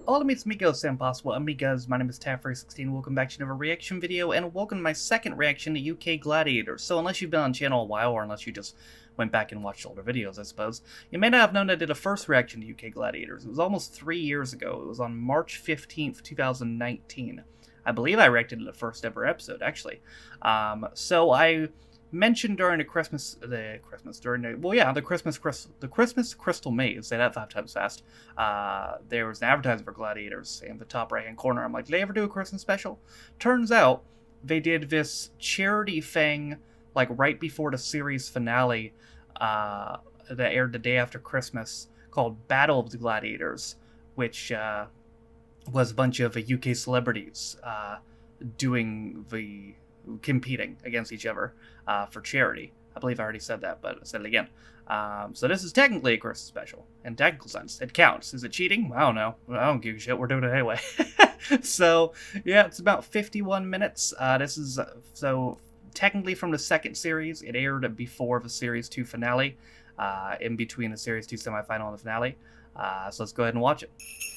Hola mis amigos, impossible amigas, my name is Taffer16, welcome back to another reaction video, and welcome to my second reaction to UK Gladiators. So unless you've been on the channel a while, or unless you just went back and watched older videos, I suppose, you may not have known I did a first reaction to UK Gladiators. It was almost 3 years ago. It was on March 15th, 2019. I believe I reacted to the first ever episode, actually. So I mentioned during the Christmas Crystal Maze, say that 5 times fast, there was an advertisement for Gladiators in the top right hand corner. I'm like, did they ever do a Christmas special? Turns out they did this charity thing like right before the series finale that aired the day after Christmas, called Battle of the Gladiators, which was a bunch of UK celebrities competing against each other for charity. I believe I already said that, but I said it again. So this is technically a Christmas special. In technical sense, it counts. Is it cheating? I don't know. I don't give a shit. We're doing it anyway. So yeah, it's about 51 minutes. This is so technically from the second series. It aired before the Series 2 finale, in between the Series 2 semifinal and the finale. So let's go ahead and watch it.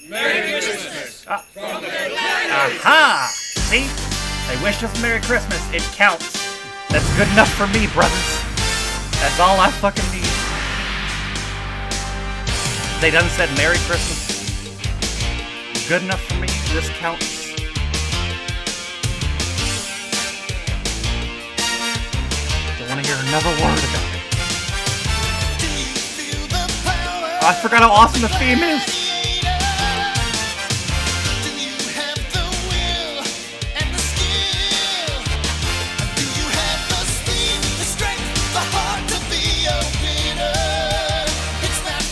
Merry Christmas! From the Aha! See? They wish us Merry Christmas. It counts. That's good enough for me, brothers. That's all I fucking need. They done said Merry Christmas. Good enough for me. This counts. Don't want to hear another word about it. Oh, I forgot how awesome the theme is.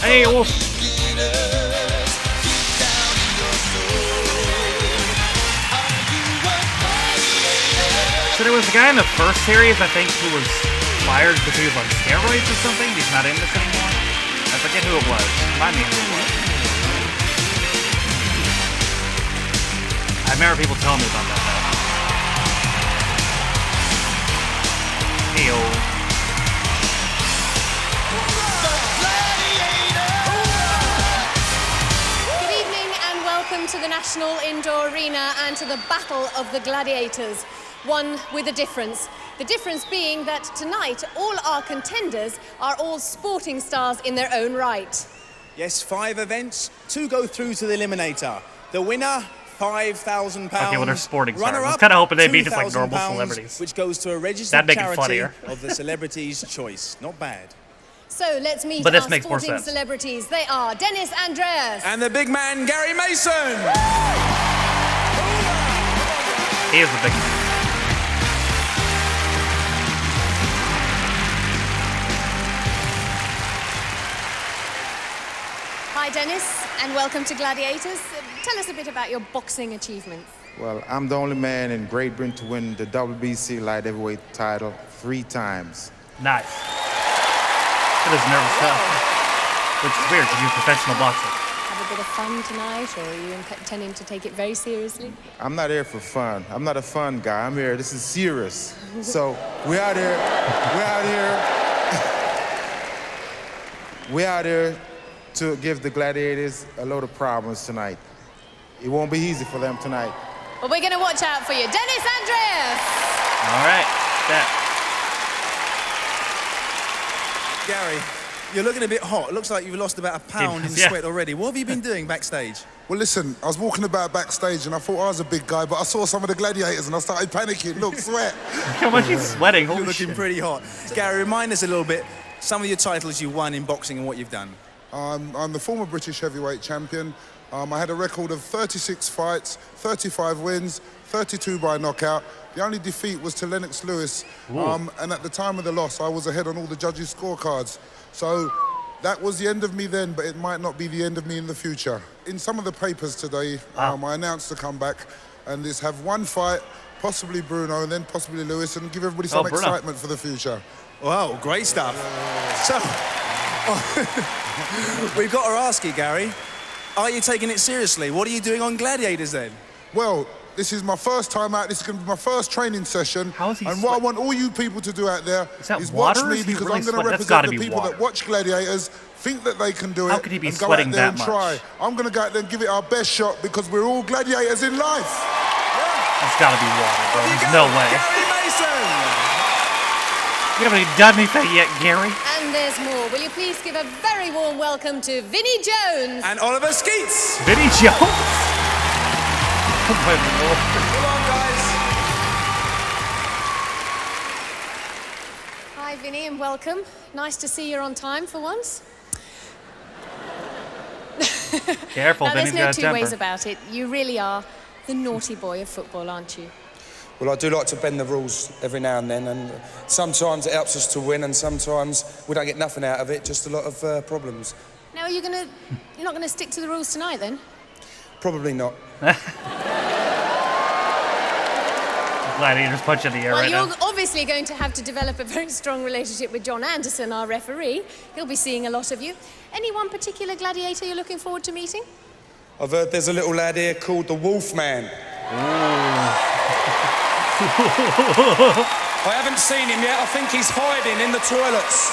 Hey, wolf. So there was a guy in the first series, I think, who was fired because he was on steroids or something. He's not in this anymore. I forget who it was. Remind me who it was. I remember people telling me about that though. Hey-o. To the National Indoor Arena and to the Battle of the Gladiators, one with a difference. The difference being that tonight all our contenders are all sporting stars in their own right. Yes, 5 events, 2 go through to the Eliminator. The winner, £5,000. Okay, well, they're sporting stars. I was kind of hoping they'd be just like normal celebrities. Which goes to a registered charity of the celebrity's choice. Not bad. So let's meet our sporting celebrities. They are Dennis Andreas. And the big man, Gary Mason. He is the big man. Hi, Dennis, and welcome to Gladiators. Tell us a bit about your boxing achievements. Well, I'm the only man in Great Britain to win the WBC light heavyweight title 3 times. Nice. It is nervous stuff, which is weird because you're a professional boxer. Have a bit of fun tonight, or are you intending to take it very seriously? I'm not here for fun. I'm not a fun guy. I'm here. This is serious. So we're out here. We're out here to give the Gladiators a load of problems tonight. It won't be easy for them tonight. Well, we're going to watch out for you. Dennis Andreas! All right. That. Gary, you're looking a bit hot. It looks like you've lost about a pound in sweat already. What have you been doing backstage? Well, listen, I was walking about backstage and I thought I was a big guy, but I saw some of the gladiators and I started panicking. Look, sweat. How much he's sweating. You're looking pretty hot. Gary, remind us a little bit, some of your titles you won in boxing and what you've done. I'm the former British heavyweight champion. I had a record of 36 fights, 35 wins, 32 by knockout. The only defeat was to Lennox Lewis, and at the time of the loss, I was ahead on all the judges' scorecards. So that was the end of me then, but it might not be the end of me in the future. In some of the papers today, I announced the comeback, and this have 1 fight, possibly Bruno, and then possibly Lewis, and give everybody some excitement for the future. Wow, great stuff. So, we've got to ask you, Gary, are you taking it seriously? What are you doing on Gladiators then? Well, This is my first time out. This is going to be my first training session. How is he And what I want all you people to do out there is water? watch me Is he because really I'm going to sweat- that's gotta represent the be people water. that watch Gladiators, think that they can do it, How could he be and go out sweating there that and much? try. I'm going to go out there and give it our best shot because we're all gladiators in life. That's gotta be water, bro. There's no way. Gary Mason. You haven't even done anything yet, Gary. And there's more. Will you please give a very warm welcome to Vinnie Jones? And Oliver Skeets. Vinnie Jones. Oh my lord. Come on, guys. Hi, Vinnie, and welcome. Nice to see you're on time for once. Careful, Now, Vinnie's there's no got a two temper. ways about it. You really are the naughty boy of football, aren't you? Well, I do like to bend the rules every now and then, and sometimes it helps us to win, and sometimes we don't get nothing out of it, just a lot of problems. Now, you're not gonna stick to the rules tonight, then? Probably not. Gladiators punch in the air Well, right you're now. obviously going to have to develop a very strong relationship with John Anderson, our referee. He'll be seeing a lot of you. Any one particular gladiator you're looking forward to meeting? I've heard there's a little lad here called the Wolfman. I haven't seen him yet. I think he's hiding in the toilets.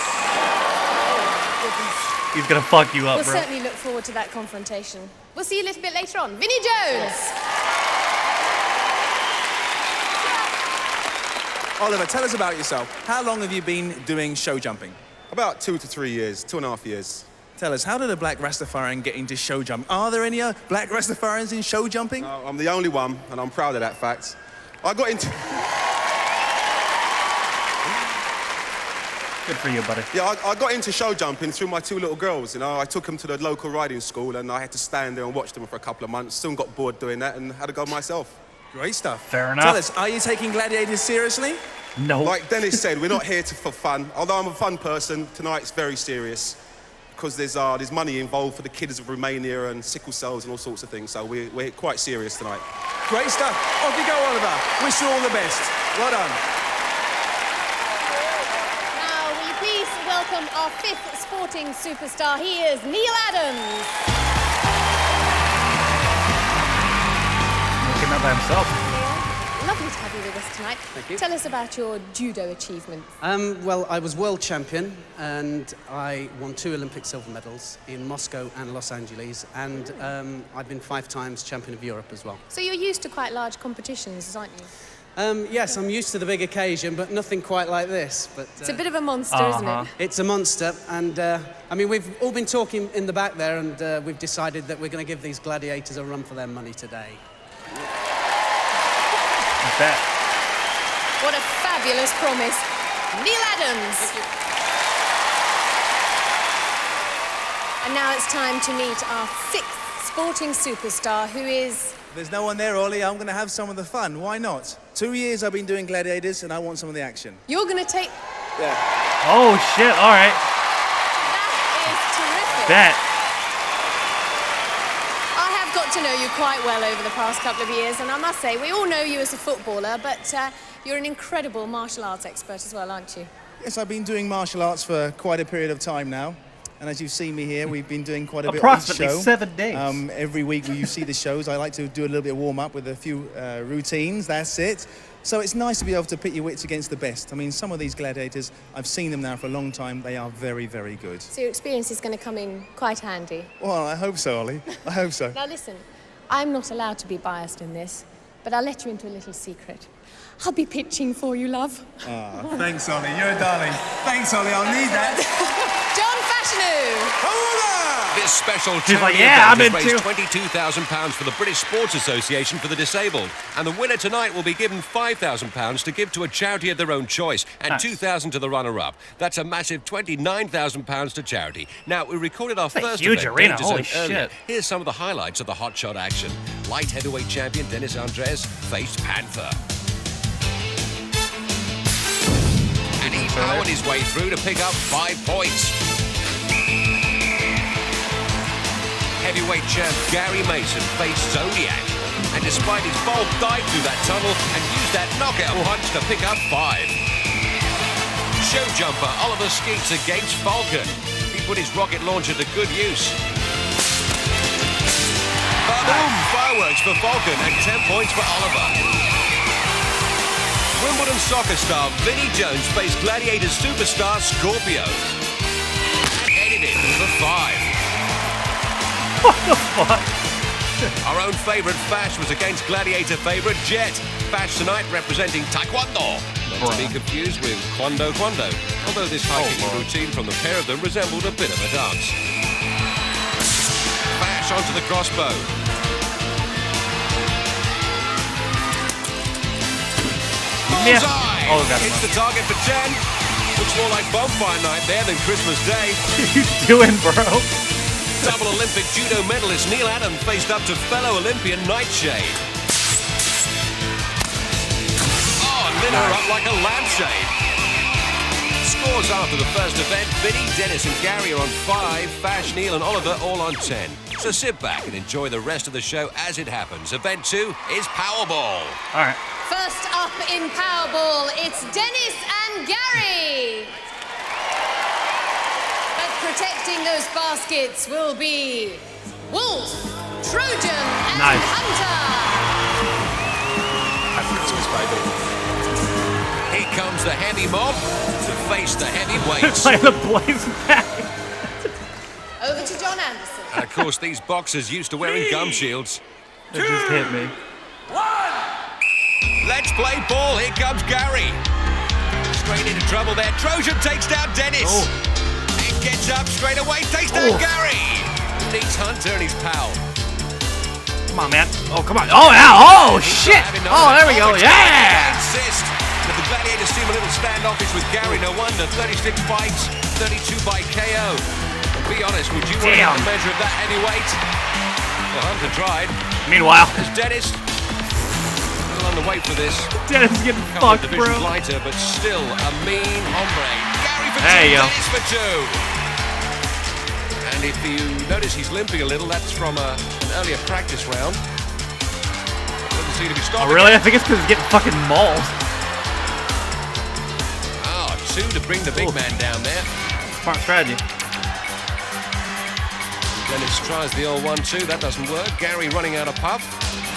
He's gonna fuck you up, We'll bro. certainly look forward to that confrontation. We'll see you a little bit later on. Vinnie Jones! Oliver, tell us about yourself. How long have you been doing show jumping? About 2 to 3 years, 2.5 years. Tell us, how did a black Rastafarian get into show jumping? Are there any black Rastafarians in show jumping? I'm the only one, and I'm proud of that fact. I got into... Good for you, buddy. Yeah, I got into show jumping through my 2 little girls, you know. I took them to the local riding school, and I had to stand there and watch them for a couple of months. Soon got bored doing that and had to go myself. Great stuff. Fair enough. Tell us, are you taking Gladiators seriously? No. Like Dennis said, we're not here for fun. Although I'm a fun person, tonight's very serious because there's money involved for the kids of Romania and sickle cells and all sorts of things. So we're quite serious tonight. Great stuff. Off you go, Oliver. Wish you all the best. Well done. Now, will you please welcome our 5th sporting superstar? He is Neil Adams. Looking up by himself. Neil, lovely to have you with us tonight. Thank you. Tell us about your judo achievements. Well, I was world champion and I won 2 Olympic silver medals in Moscow and Los Angeles, and I've been 5 times champion of Europe as well. So you're used to quite large competitions, aren't you? Yes, I'm used to the big occasion, but nothing quite like this. But It's a bit of a monster, isn't it? it's a monster, and I mean, we've all been talking in the back there, and we've decided that we're going to give these gladiators a run for their money today. Bet. What a fabulous promise. Neil Adams. And now it's time to meet our 6th sporting superstar, who is... There's no one there, Ollie. I'm going to have some of the fun. Why not? 2 years I've been doing Gladiators, and I want some of the action. You're going to take... Yeah. Oh, shit. All right. That is terrific. Bet. I have got to know you quite well over the past couple of years, and I must say, we all know you as a footballer, but you're an incredible martial arts expert as well, aren't you? Yes, I've been doing martial arts for quite a period of time now. And as you've seen me here, we've been doing quite a bit on each Approximately show. 7 days. Every week when you see the shows, I like to do a little bit of warm-up with a few routines, that's it. So it's nice to be able to pit your wits against the best. I mean, some of these gladiators, I've seen them now for a long time. They are very, very good. So your experience is going to come in quite handy. Well, I hope so, Ollie. I hope so. Now listen, I'm not allowed to be biased in this, but I'll let you into a little secret. I'll be pitching for you, love. Thanks, Ollie. You're a darling. Thanks, Ollie. I'll need that. John Fashanu! This special She's like, charity yeah, event I'm has into. raised £22,000 for the British Sports Association for the Disabled. And the winner tonight will be given £5,000 to give to a charity of their own choice and Nice. £2,000 to the runner-up. That's a massive £29,000 to charity. Now, we recorded our That's a first huge event, arena, Danger holy Zone, earlier. shit. Here's some of the highlights of the hot shot action. Light heavyweight champion Dennis Andres faced Panther. And he powered his way through to pick up 5 points. Heavyweight champ Gary Mason faced Zodiac, and despite his fall, dived through that tunnel and used that knockout punch to pick up 5. Show jumper Oliver Skeets against Falcon. He put his rocket launcher to good use. Boom! Fireworks points for Falcon and 10 points for Oliver. Wimbledon soccer star Vinnie Jones faced Gladiators superstar Scorpio. And headed in for 5. What the fuck? Our own favourite Fash was against Gladiator favourite Jet. Fash tonight representing Taekwondo. Not to be confused with Kwando Kwando. Although this high-kicking routine from the pair of them resembled a bit of a dance. Fash onto the crossbow. Bullseye! Oh, got it. Hits the target for 10. Looks more like bonfire night there than Christmas Day. What are you doing, bro? Double Olympic judo medalist Neil Adam faced up to fellow Olympian Nightshade. Oh, lit her up like a lampshade. Scores after the first event. Vinny, Dennis and Gary are on 5. Fash, Neil and Oliver all on 10. So sit back and enjoy the rest of the show as it happens. Event 2 is Powerball. All right. First up in Powerball, it's Dennis and Gary. But protecting those baskets will be Wolf, Trojan, and Hunter. Happy Christmas, baby. Here comes the heavy mob to face the heavyweights. Like the blazing pack. Over to John Anderson. And of course, these boxers used to wearing gum shields. It just hit me. Let's play ball. Here comes Gary. Straight into trouble there. Trojan takes down Dennis. And gets up straight away. Takes down Gary. Needs Hunter and his pal. Come on, man. Oh, come on. Oh, yeah. Oh, shit. Oh, there we go. Yeah. Insist. But the Gladiators seem a little standoffish with Gary. No wonder. 36 fights, 32 by KO. But be honest, would you want to have a measure of that heavyweight? Well, Hunter tried. Meanwhile, there's Dennis. On the way for this. Dennis is getting fucked, bro. Lighter, but still a mean hombre. Gary for 2, Dennis for 2. And if you notice he's limping a little, that's from an earlier practice round. Doesn't seem to be stopping. Oh, really? I think it's because he's getting fucking mauled. Oh, 2 to bring the big man down there. Smart strategy. Dennis tries the old 1-2. That doesn't work. Gary running out of puff.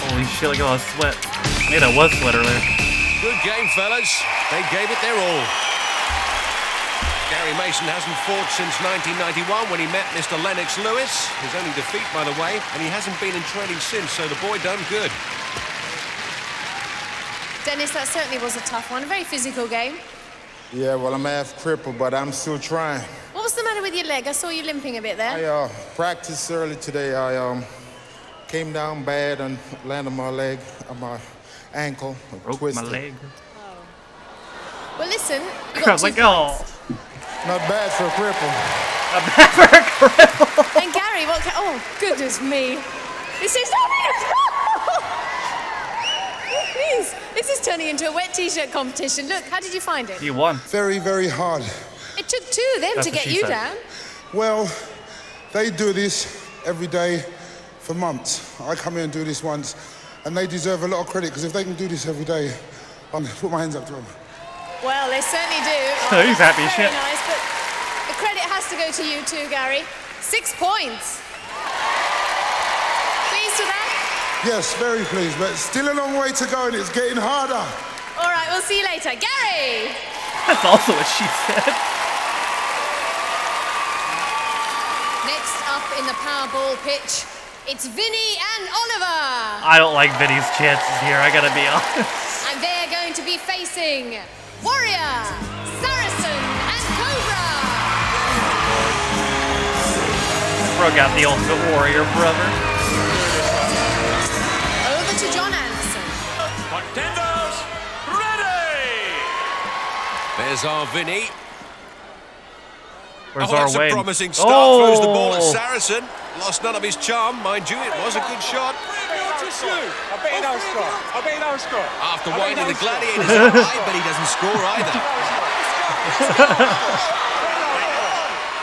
Holy shit, look at all that sweat. Yeah, that was sweat earlier. Good game, fellas. They gave it their all. Gary Mason hasn't fought since 1991 when he met Mr. Lennox Lewis. His only defeat, by the way, and he hasn't been in training since, so the boy done good. Dennis, that certainly was a tough one. A very physical game. Yeah, well, I'm half crippled, but I'm still trying. What was the matter with your leg? I saw you limping a bit there. I practiced early today. I came down bad and landed my leg on my ankle. Broke my leg. Oh. Well, listen. I was like, oh. Not bad for a cripple. Not bad for a cripple. And Gary, what? Oh, goodness me. This is Please, this is turning into a wet t-shirt competition. Look, how did you find it? You won. Very, very hard. It took 2 of them to get you down. Well, they do this every day for months. I come here and do this once, and they deserve a lot of credit, because if they can do this every day, I'm gonna put my hands up to them. Well, they certainly do. Oh, he's happy as shit. Very nice, but the credit has to go to you too, Gary. 6 points. Pleased with that? Yes, very pleased, but still a long way to go, and it's getting harder. All right, we'll see you later. Gary! That's also what she said. Next up in the Powerball pitch, it's Vinny and Oliver. I don't like Vinny's chances here, I gotta be honest. And they're going to be facing Warrior, Saracen, and Cobra. Bro got the ultimate warrior, brother. Over to John Anderson. Contenders, ready! There's our Vinny. Where's that's our a Wayne? promising start. Throws the ball at Saracen. Lost none of his charm, mind you. It was a good shot. I bet he don't score. I bet he don't score. After winding the Gladiators up, I bet he doesn't score either.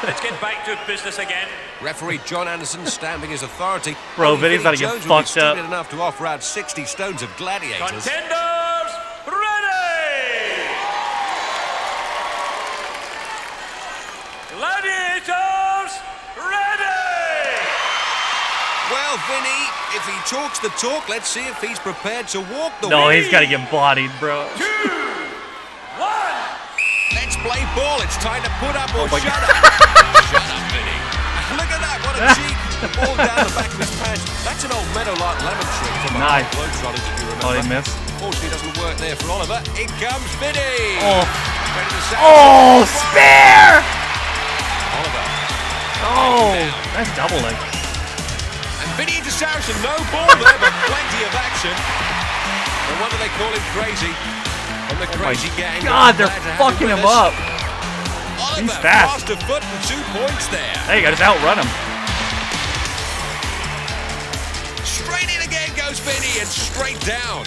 Let's get back to business again. Referee John Anderson stamping his authority. Bro, Vinny's about to get fucked up. Enough to offer out 60 stones of Gladiators. Contenders, ready! Gladiators, ready! Well, Vinny, if he talks the talk, let's see if he's prepared to walk the No, walk. he's got to get bodied, bro. 2, 1. Let's play ball. It's time to put up or my shut up. Shut up, Vinny. Look at that. What a cheek. The ball down the back of his pants. That's an old Meadowlark lemon trick from Nice. the Globetrotters, if you remember. Oh, he missed. Unfortunately, it doesn't work there for Oliver. In comes Vinny. Oh, Ready to set oh, up. spare! Oliver. Oh, that's double leg. And Vinny into Saracen. No ball there, but plenty of action. No wonder they call him Crazy. From the Crazy Gang. God, they're fucking him up. Oliver, He's fast. Faster foot and 2 points there. Hey, you got to outrun him. Straight in again goes Vinny and straight down.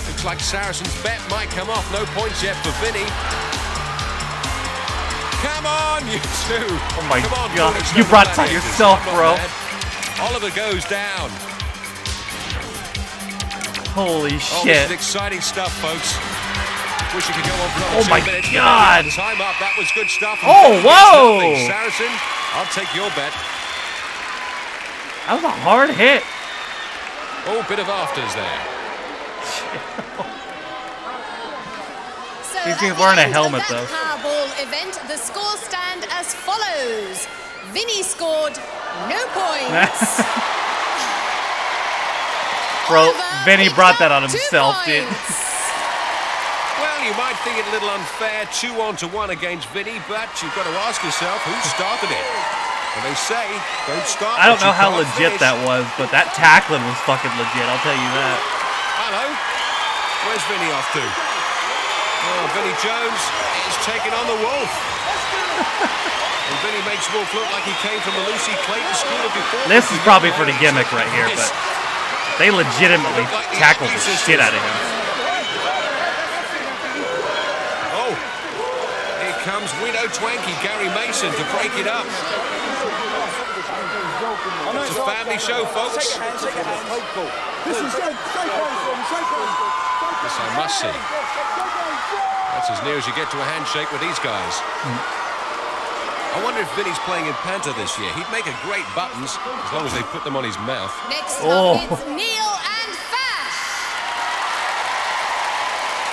Looks like Saracen's bet might come off. No points yet for Vinny. Come on, you two. Oh my Come on, God. Gladiators. You brought it on Gladiators. yourself, Come on, bro. man. Oliver goes down. Holy Oh, this shit. is exciting stuff, folks. Wish you could go on for Oh another my 2 minutes. but God. Time up. That was good stuff. Oh, Vinny gets whoa. nothing. Saracen, I'll take your bet. That was a hard hit. Oh, bit of afters there. So He's at the wearing a end helmet, of that though. Powerball event, the scores stand as follows. Vinny scored no points. Bro, Oliver Vinny picked brought that up on 2 himself, dude. points. Well, you might think it a little unfair, 2-on-1 against Vinny, but you've got to ask yourself who started it. And they say, don't start. I don't what know you how can't legit finish. that was, but that tackling was fucking legit, I'll tell you that. Hello? Where's Vinny off to? Oh, Vinny Jones is taking on the Wolf. And Vinny makes Wolf look like he came from the Lucy Clayton School of before. This is probably for the gimmick right here, but they legitimately tackled the shit out of him. Oh, here comes Widow Twanky, Gary Mason to break it up. It's a family show, folks. This I must see. That's as near as you get to a handshake with these guys. I wonder if Vinny's playing in Panther this year. He'd make a great buttons, as long as they put them on his mouth. Next Oh. up, it's Neil and Fash.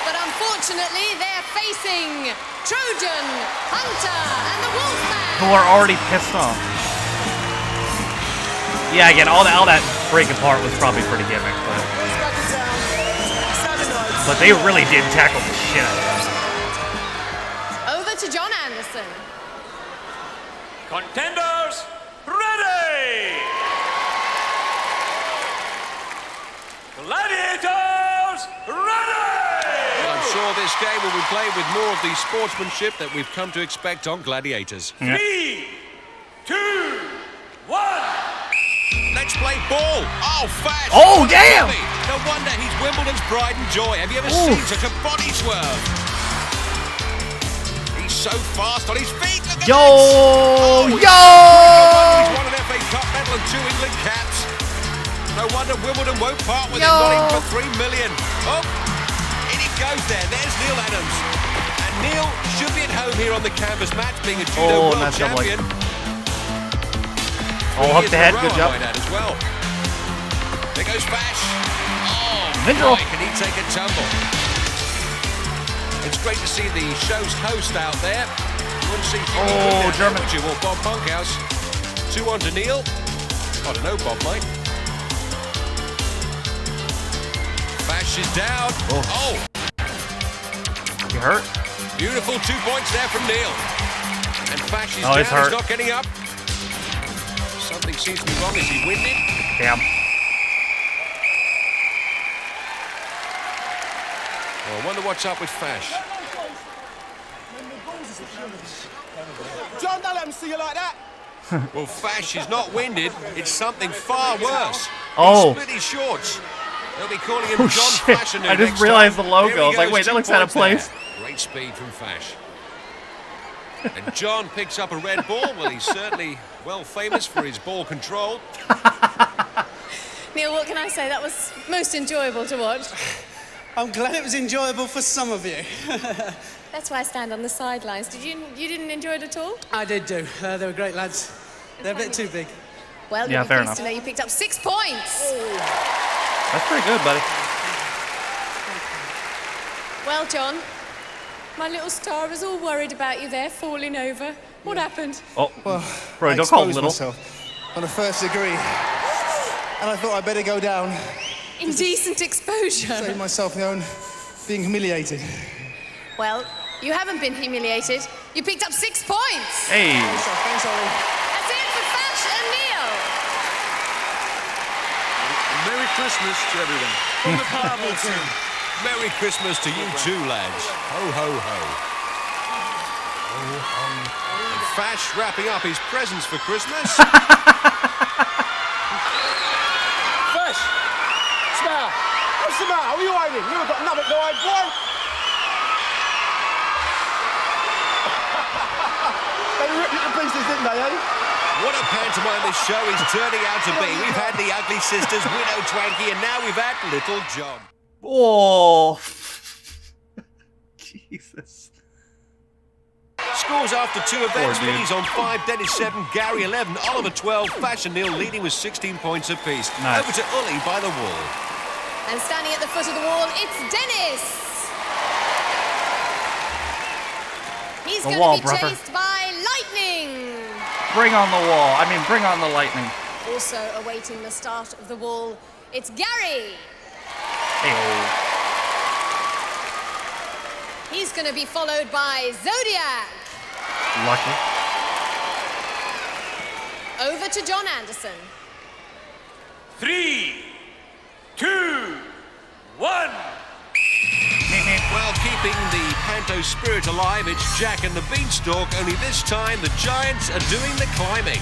But unfortunately, they're facing Trojan, Hunter, and the Wolfman. Who are already pissed off. Yeah, again, all that break apart was probably for the gimmick, but they really did tackle the shit out of him. Over to John Anderson. Contenders, ready! Gladiators, ready! Well, I'm sure this game will be played with more of the sportsmanship that we've come to expect on Gladiators. 3, 2, 1. Let's play ball. Oh, fast. Oh, What a damn. dummy. No wonder he's Wimbledon's pride and joy. Have you ever seen such a body swerve? He's so fast on his feet. Look at Yo, this. yo! He's won an FA Cup medal and 2 England caps. No wonder Wimbledon won't part with him, Yo. not even for 3 million. Oh, in he goes there. There's Neil Adams. And Neil should be at home here on the canvas match, being a judo world nice double leg. champion. Oh, hook the head, good job. As well. There goes Fash. Oh, Vindrel. boy, can he take a tumble? It's great to see the show's host out there. You wouldn't see Oh, German. would you? Well, Bob Bunkhouse. 2 on to Neil. I don't know, Bob might. Fash is down. Oh. You hurt? Beautiful 2 points there from Neil. And Fash is Oh, down. he's hurt. Not getting up. Something seems to be wrong. Is he winded? Damn. Well, I wonder what's up with Fash. John, don't let him see you like that. Well, Fash is not winded. It's something far worse. Oh. He split his shorts. They'll be calling him Oh, John shit. Fashion. I just realized the logo. I was like, wait, that looks out of place. Great speed from Fash. And John picks up a red ball. Well, he's certainly well famous for his ball control. Neil, what can I say? That was most enjoyable to watch. I'm glad it was enjoyable for some of you. That's why I stand on the sidelines. You didn't enjoy it at all? I did do. They were great lads. They're a bit too big. Well, Yeah, you'll be fair pleased enough. to know you picked up 6 points. That's pretty good, buddy. Well, John, my little star was all worried about you there, falling over. What happened? Oh, Well, bro, I don't call him exposed little. myself on the first degree, and I thought I'd better go down, Indecent exposure. save myself the own being humiliated. Well, you haven't been humiliated. You picked up 6 points. Hey. Thanks, Ollie. That's it for Fash and Neil. Merry Christmas to everyone. From the Powerball team. Merry Christmas to you too, lads. Ho, ho, ho. And Fash wrapping up his presents for Christmas. Fresh! Smile! What's the matter? What are you hiding? You have got nothing to hide, boy! They ripped you to pieces, didn't they, eh? What a pantomime this show is turning out to be. We've had the Ugly Sisters, Widow Twanky, and now we've had Little John. Oh. Jesus. Scores after 2 events. Poor dude. Vinny's on 5, Dennis 7, Gary 11, Oliver 12, Fash and Neil leading with 16 points apiece. Nice. Over to Ully by the wall. And standing at the foot of the wall, it's Dennis. He's The going wall, to be brother. chased by lightning. Bring on the wall. I mean, bring on the lightning. Also awaiting the start of the wall, it's Gary. Hey. He's going to be followed by Zodiac. Lucky. Over to John Anderson. 3, 2, 1. Well, keeping the Panto spirit alive, it's Jack and the Beanstalk, only this time the Giants are doing the climbing.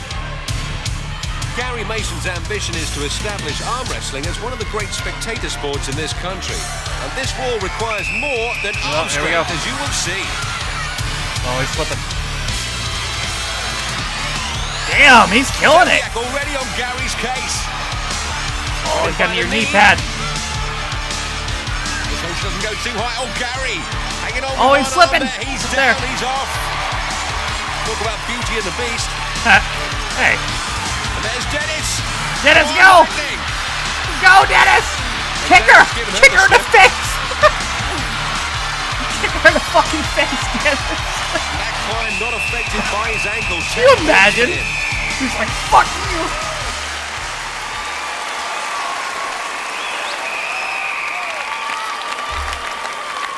Gary Mason's ambition is to establish arm wrestling as one of the great spectator sports in this country. And this wall requires more than arm here we go. strength, as you will see. Oh, he's flipping. Damn, he's killing it. Jack already on Gary's case. Oh, he's got your knee pad. This host doesn't go too high. Oh, Gary. Hanging on. Oh, with he's one arm slipping. there. He's It's down. there. He's off. Talk about Beauty and the Beast. Hey. And there's Dennis. Dennis, Oh, go! lightning. Go, Dennis! Kick her! Kick her in the face! Kick her in the fucking face, Dennis! That climb not affected by his ankle. Can you imagine? He's like, fuck you!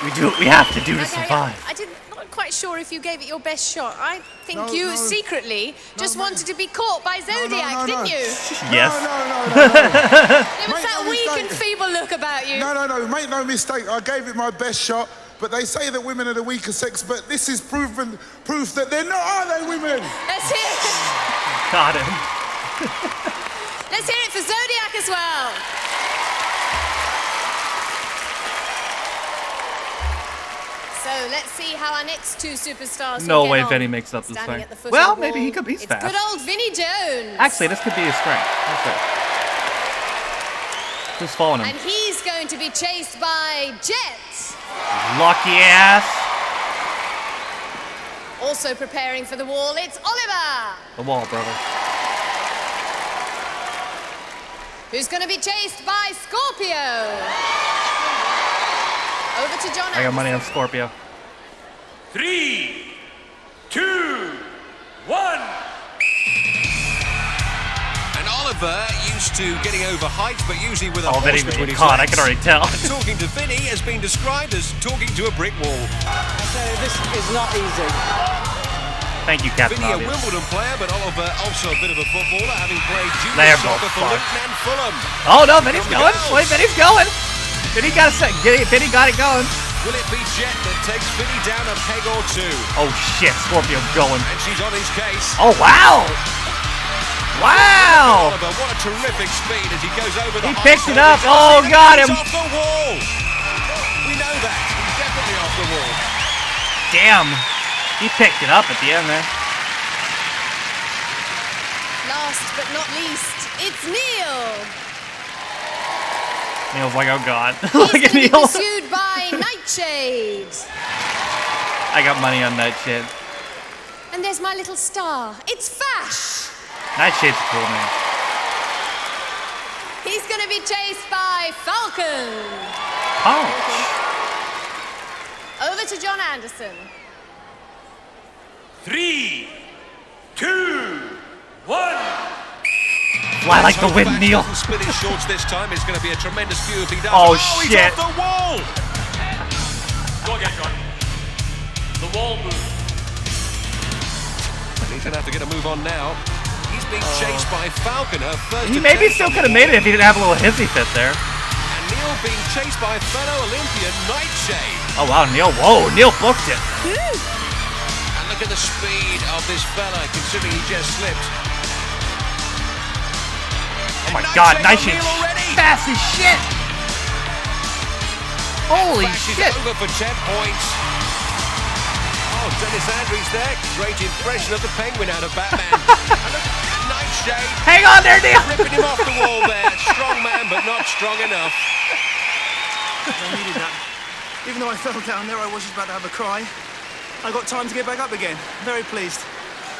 We do what we have to do to survive. I didn't, not quite sure if you gave it your best shot. I think No, you no. secretly just mate. wanted to be caught by Zodiac, no. didn't you? Yes. No. There was Make that no weak mistake. and feeble look about you. No, make no mistake. I gave it my best shot, but they say that women are the weaker sex, but this is proof that they're not, are they, women? Let's hear it. Got him. Let's hear it for Zodiac as well. So let's see how our next two superstars No will get way on. Vinny makes up this Standing thing. at the foot Well, of the maybe he wall, could be it's fast. good old Vinny Jones. Actually, this could be his strength. Okay. Who's following him? And he's going to be chased by Jet. Lucky ass. Also preparing for the wall, it's Oliver. The wall, brother. Who's going to be chased by Scorpio. Over to John I got money on Anderson. Scorpio. 3, 2, 1. And Oliver used to getting over heights, but usually with a Oh, horse Vinny between made his caught. I legs. can already tell. And talking to Vinny has been described as talking to a brick wall. This is not easy. Thank you, Captain Vinny, a Obvious. Wimbledon player, but Oliver also a bit of a footballer, having played junior They're both soccer for fucked. Luton and Fulham. Oh no, Vinny's Here we going. go. Wait, Vinny's going. Vinny got Vinny got it going. Will it be Jet that takes Vinny down a peg or two? Oh shit, Scorpio's going. And she's on his case. Oh wow! Wow! Oliver, what a terrific speed as he goes over the He high picked it side. up. Oh, got He's him. off the wall. We know that. He's definitely off the wall. Damn. He picked it up at the end there. Last but not least, it's Neil. Neil's like, oh god. He's Look going at to be Neil. pursued by Nightshade. I got money on that shit. And there's my little star. It's Fash. Nightshade's a cool name. He's going to be chased by Falcon. Over to John Anderson. 3, 2, 1. Fly like the wind, Neil. Spin his shorts this time. It's going to be a tremendous view if he does. Oh, He's shit. off the wall. Go again, John. The wall move. He's going to have to get a move on now. He's being chased by Falcon. Her first He maybe attempt still on could have made it if he didn't have a little hissy fit there. And Neil being chased by fellow Olympian Nightshade. Oh, wow, Neil. Whoa, Neil booked it. And look at the speed of this fella, considering he just slipped. Oh my God, Nightshade fast as shit. Holy shit. Over for 10 points. Oh, Dennis Andrews there. Great impression of the penguin out of Batman. And look at Nightshade. Hang on there, Neil. Ripping him off the wall there. Strong man, but not strong enough. I needed that. Even though I fell down there, I was just about to have a cry. I got time to get back up again. Very pleased.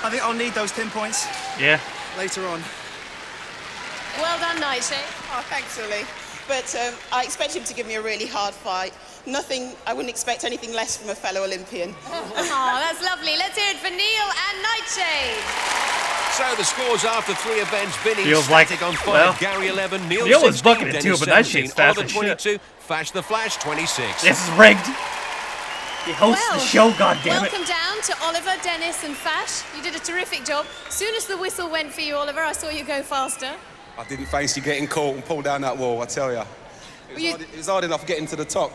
I think I'll need those 10 points. Yeah. Later on. Well done, Nightshade. Oh, thanks, Ollie. But I expect him to give me a really hard fight. I wouldn't expect anything less from a fellow Olympian. Oh, that's lovely. Let's hear it for Neil and Nightshade. So the scores after 3 events: Vinny Feels like, Static on 5, well, Gary 11, Neil was 16, bucking it Dennis too, but 17, Nightshade's fast Oliver as shit. 22, Fash the Flash 26. This is rigged. He hosts the show, goddammit. Welcome down to Oliver, Dennis and Fash. You did a terrific job. Soon as the whistle went for you, Oliver, I saw you go faster. I didn't fancy getting caught and pulled down that wall, I tell you. It was hard enough getting to the top.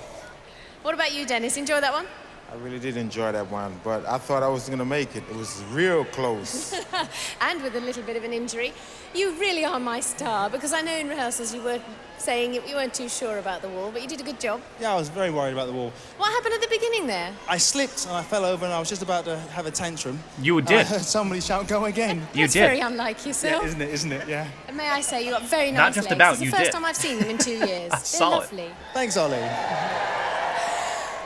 What about you, Dennis? Enjoy that one? I really did enjoy that one, but I thought I was going to make it. It was real close. And with a little bit of an injury. You really are my star, because I know in rehearsals you were saying you weren't too sure about the wall, but you did a good job. Yeah, I was very worried about the wall. What happened at the beginning there? I slipped and I fell over and I was just about to have a tantrum. You And did. I heard somebody shout, "Go again." You That's did. very unlike yourself. Yeah, isn't it? Isn't it? Yeah. And may I say, you got very nice Not just legs. about, It's the you first did. time I've seen them in 2 years. That's They're solid. lovely. Thanks, Ollie.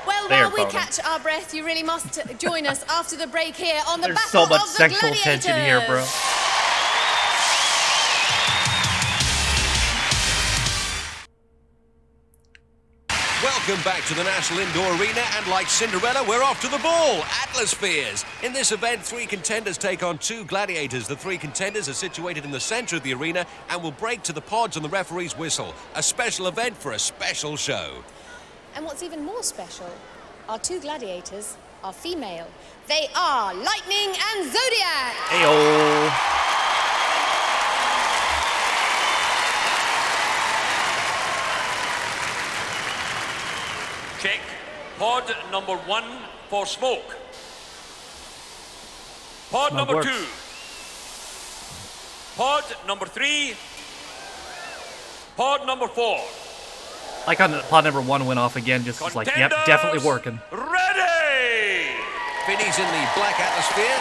Well, They are while we boning. catch our breath, you really must join us after the break here on the There's Battle so much of the sexual Gladiators. tension here, bro. Welcome back to the National Indoor Arena, and like Cinderella, we're off to the ball, Atmospheres. In this event, 3 contenders take on 2 gladiators. The 3 contenders are situated in the centre of the arena and will break to the pods on the referee's whistle. A special event for a special show. And what's even more special, our 2 gladiators are female. They are Lightning and Zodiac. Heyo. Check. Pod number 1 for smoke. Pod Smoke number works. 2. Pod number 3. Pod number 4. Like on pod number 1 went off again, just was like, yep, definitely working. Ready! Vinny's in the black atmosphere,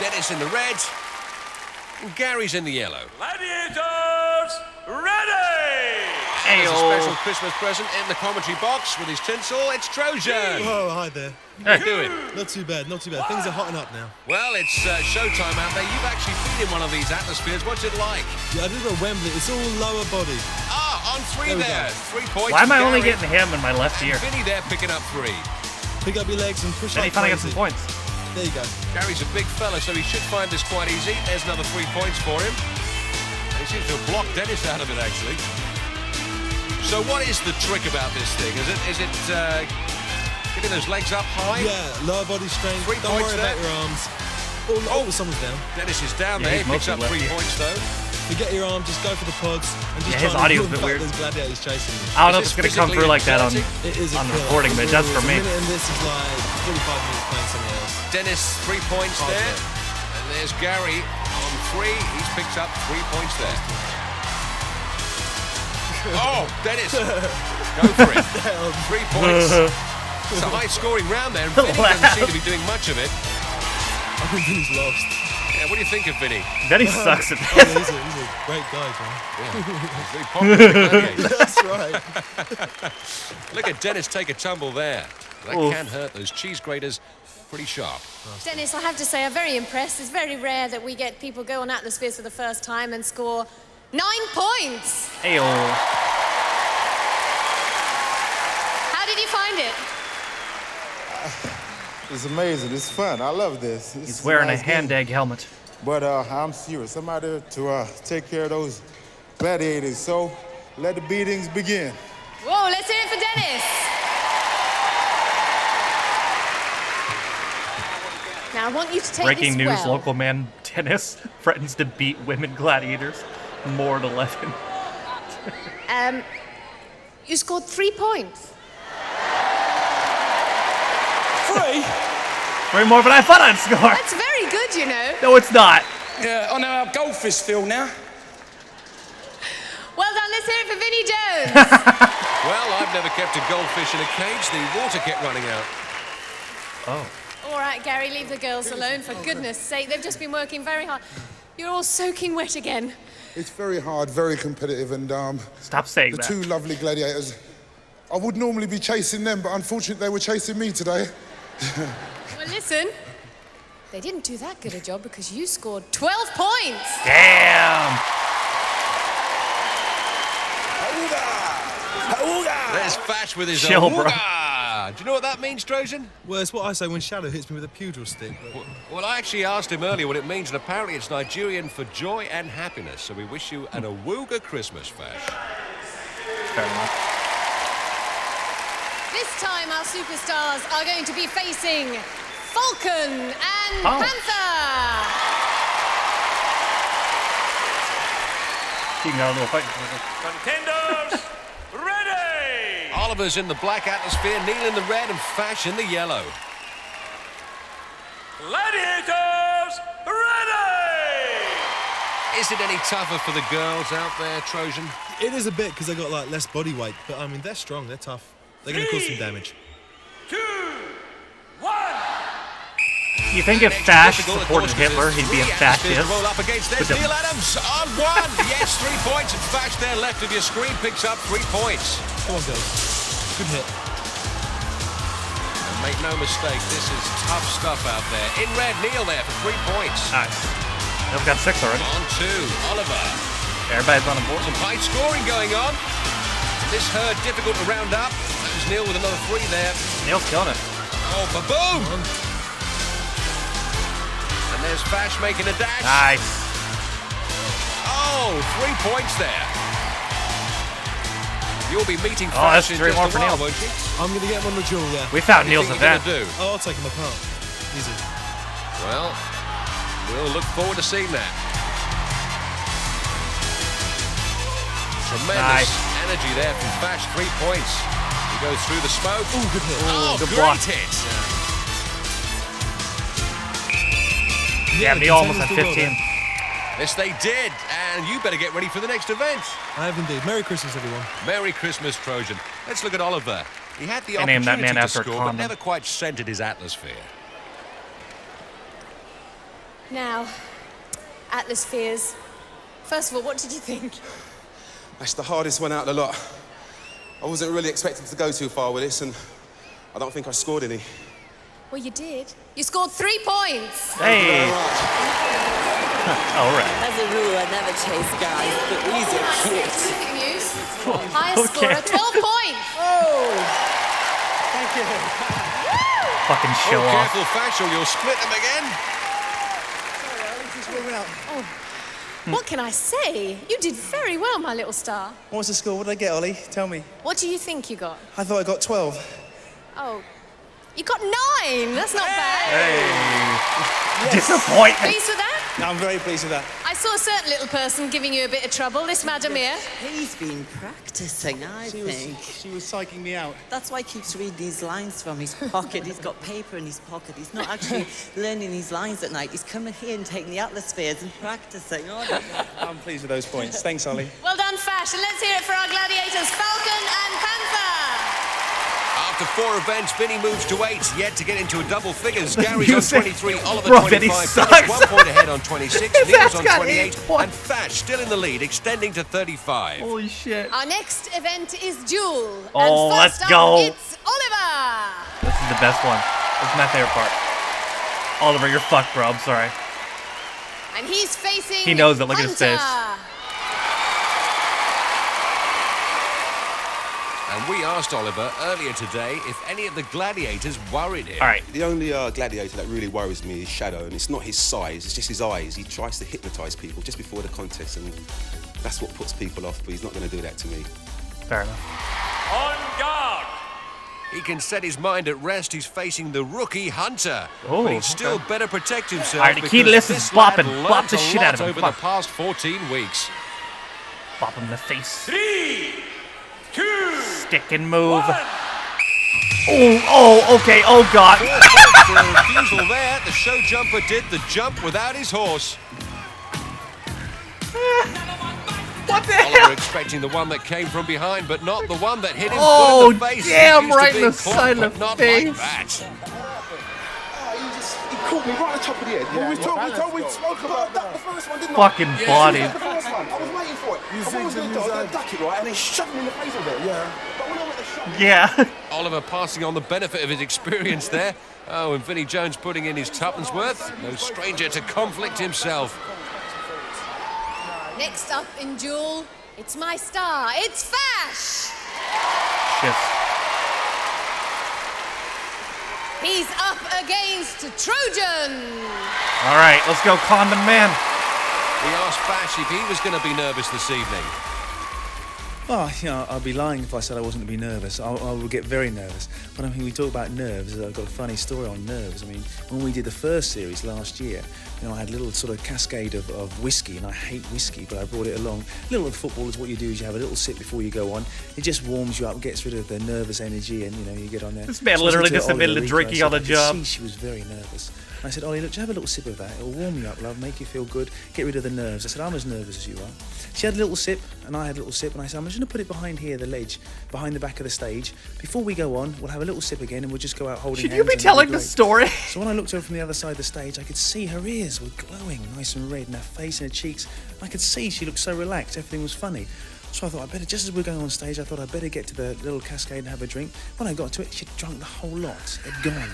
Dennis in the red, and Gary's in the yellow. Gladiators, ready! There's a special Christmas present in the commentary box with his tinsel. It's Trojan. Oh, hi there. How you doing? Not too bad, not too bad. Things are hotting up now. Well, it's showtime out there. You've actually been in one of these atmospheres. What's it like? Yeah, I did it at Wembley. It's all lower body. Ah, on 3 There we there. go. 3 points. Why am for I only Gary. getting him in my left ear? Vinny there picking up 3. Pick up your legs and push Then he like finally got crazy. some points. There you go. Gary's a big fella, so he should find this quite easy. There's another 3 points for him. And he seems to have blocked Dennis out of it, actually. So what is the trick about this thing? Is it getting those legs up high? Yeah, lower body strength. 3 Don't points worry there. about your arms. Oh, someone's down. Dennis is down Yeah, there. he's He picks up mostly 3 left points, though. Forget your arm, just go for the pods. And just Yeah, his try and audio's a pull bit back weird. Those gladiators chasing you. I don't know if Is it's going this to come through like that on, physically It is a on the killer. recording, but it does for A me. minute in this is like 45 minutes playing something else. Dennis, 3 points Hard there. work. And there's Gary on 3. He's picked up 3 points there. Oh, Dennis. Go for it. 3 points. It's a high-scoring round there, and Vinny doesn't seem to be doing much of it. I think Vinny's lost. Yeah, what do you think of Vinny? Vinny sucks at Oh, this. he's a great guy, John. He's very popular with Gladiators. That's right. Look at Dennis take a tumble there. That Oof. can hurt. Those cheese graters, pretty sharp. Dennis, I have to say, I'm very impressed. It's very rare that we get people go on Atmospheres for the first time and score 9 points. Ayo. How did you find it? It's amazing. It's fun. I love this. He's wearing a hand egg helmet. But I'm serious. I'm out there to take care of those gladiators. So let the beatings begin. Whoa, let's hear it for Dennis. Now I want you to take Breaking this news, well. local man Dennis threatens to beat women gladiators. More to 11. You scored 3 points. 3? 3 more than I thought I'd score. That's very good, you know. No, it's not. Yeah, I know how goldfish feel now. Well done, let's hear it for Vinnie Jones. Well, I've never kept a goldfish in a cage. The water kept running out. Oh. All right, Gary, leave the girls alone, for goodness sake. They've just been working very hard. You're all soaking wet again. It's very hard, very competitive, and Stop saying the that. two lovely gladiators. I would normally be chasing them, but unfortunately they were chasing me today. Well, listen, they didn't do that good a job because you scored 12 points. Damn. There's Fash with his Chill, own. bro. Do you know what that means, Trojan? Well, it's what I say when Shadow hits me with a pugil stick. But... Well, I actually asked him earlier what it means, and apparently it's Nigerian for joy and happiness. So we wish you an Awuga Christmas, Fash. Fair enough. This time our superstars are going to be facing Falcon and Panther. You can have a little fight. Contenders, ready! Oliver's in the black atmosphere, Neil in the red, and Fash in the yellow. Gladiators, ready! Is it any tougher for the girls out there, Trojan? It is a bit because they got like less body weight, but I mean they're strong, they're tough. They're going to cause some damage. 2, 1. You think if Fash supported Hitler, he'd be a fascist? Roll up against there's Neil Adams on 1. Yes, 3 points, and Fash there left of your screen picks up 3 points. Come on, girls. Good hit. And make no mistake, this is tough stuff out there. In red, Neil there for 3 points. Nice. They've got 6 already. On 2, Oliver. Everybody's on a board. Some high scoring going on. This herd difficult to round up. That was Neil with another 3 there. Neil's killing it. Oh, ba-boom! And there's Fash making a dash. Nice. Oh, 3 points there. You'll be meeting Oh, that's Fash in 3 just more a for while, Neil. won't you? I'm going to get him on the duel, yeah. We found What do you Neil's think you're event. gonna do? Oh, I'll take him apart. Easy. Well, we'll look forward to seeing that. Tremendous energy there from Fash, 3 points. He goes through the smoke. Ooh, good hit. Oh, good great block. hit. Yeah, the they almost had contenders did well 15. Yes, they did. And you better get ready for the next event. I have indeed. Merry Christmas, everyone. Merry Christmas, Trojan. Let's look at Oliver. He had the I named that opportunity man to after a score, but condom. never quite centered his atmosphere. Now, Atmospheres. First of all, what did you think? That's the hardest one out of the lot. I wasn't really expecting to go too far with this, and I don't think I scored any. Well, you did. You scored 3 points. Hey. All right. As a rule, I never chase guys, but these are cute. Terrific news. Highest Okay. scorer, 12 points. Oh! Thank you. Fucking show Oh, off. careful, Fash, or you'll split them again. Oh, what can I say? You did very well, my little star. What's the score? What did I get, Ollie? Tell me. What do you think you got? I thought I got 12. Oh, you got 9. That's not bad. Hey. Disappointment. Pleased with that? No, I'm very pleased with that. I saw a certain little person giving you a bit of trouble, this madam here. He's been practicing, I think. She was psyching me out. That's why he keeps reading these lines from his pocket. He's got paper in his pocket. He's not actually learning these lines at night. He's coming here and taking the atmospheres and practicing. Oh, I'm pleased with those points. Thanks, Ollie. Well done, Fash, and let's hear it for our gladiators, Falcon and Panther. After 4 events, Vinny moves to 8, yet to get into a double figures. Gary's You on said- 23, Oliver Bro, Vinny 25, sucks. Dennis 1 point ahead on 26, His Neil's ass on got 28, 8 points. and Fash still in the lead, extending to 35. Holy shit. Our next event is Duel. Oh, and let's first go. Up, it's Oliver. This is the best one. This is my favorite part. Oliver, you're fucked, bro. I'm sorry. And he's facing He knows it. Look at his face. Hunter. we asked Oliver earlier today if any of the gladiators worried him. All right. The only gladiator that really worries me is Shadow, and it's not his size, it's just his eyes. He tries to hypnotise people just before the contest, and that's what puts people off, but he's not going to do that to me. Fair enough. On guard! He can set his mind at rest. He's facing the rookie Hunter. Oh, but he'd still better protect himself. All right, the key because list is this lad bopping. learnt Bop the a shit out of lot him. over Bop. the past 14 weeks. Bop him in the face. 3, 2, Stick and move. Oh, okay. Oh, God. For a refusal there, the show jumper did the jump without his horse. What the Oliver hell? expecting the one that came from behind, but not the one that hit him Oh, full in the face. damn, He's used to right in being the caught, side of but the not face. like that. He caught me right on the top of the head. Yeah, we spoke about that the first one, didn't Fucking I? body. The first one. I was waiting for it. I thought I was going to duck it, right? And he shoved me in the face with it. Yeah. But when I went to shove it, Yeah. Oliver passing on the benefit of his experience there. Oh, and Vinnie Jones putting in his tuppence worth. No stranger to conflict himself. Next up in duel, it's my star. It's Fash. Shit. He's up against Trojan. All right, let's go, Condom Man. We asked Fash if he was going to be nervous this evening. Oh, you know, I'd be lying if I said I wasn't to be nervous. I would get very nervous. But I mean, we talk about nerves. I've got a funny story on nerves. I mean, when we did the first series last year, you know, I had a little sort of cascade of whiskey, and I hate whiskey, but I brought it along. Little football is what you do is you have a little sip before you go on. It just warms you up, gets rid of the nervous energy, and you know, you get on there. This man So I literally said to just admitted Ollie to later, drinking I on the said, I could job. see she was very nervous. I said, Ollie, look, just have a little sip of that. It'll warm you up, love, make you feel good, get rid of the nerves. I said, I'm as nervous as you are. She had a little sip, and I had a little sip, and I said, I'm just going to put it behind here, the ledge, behind the back of the stage. Before we go on, we'll have a little sip again, and we'll just go out holding Should hands. you be and it'll telling the great. story? So when I looked over from the other side of the stage, I could see her ears were glowing, nice and red, and her face and her cheeks. I could see she looked so relaxed, everything was funny. So I thought, I better, just as we're going on stage, I thought I'd better get to the little cascade and have a drink. When I got to it, she'd drunk the whole lot. It had gone.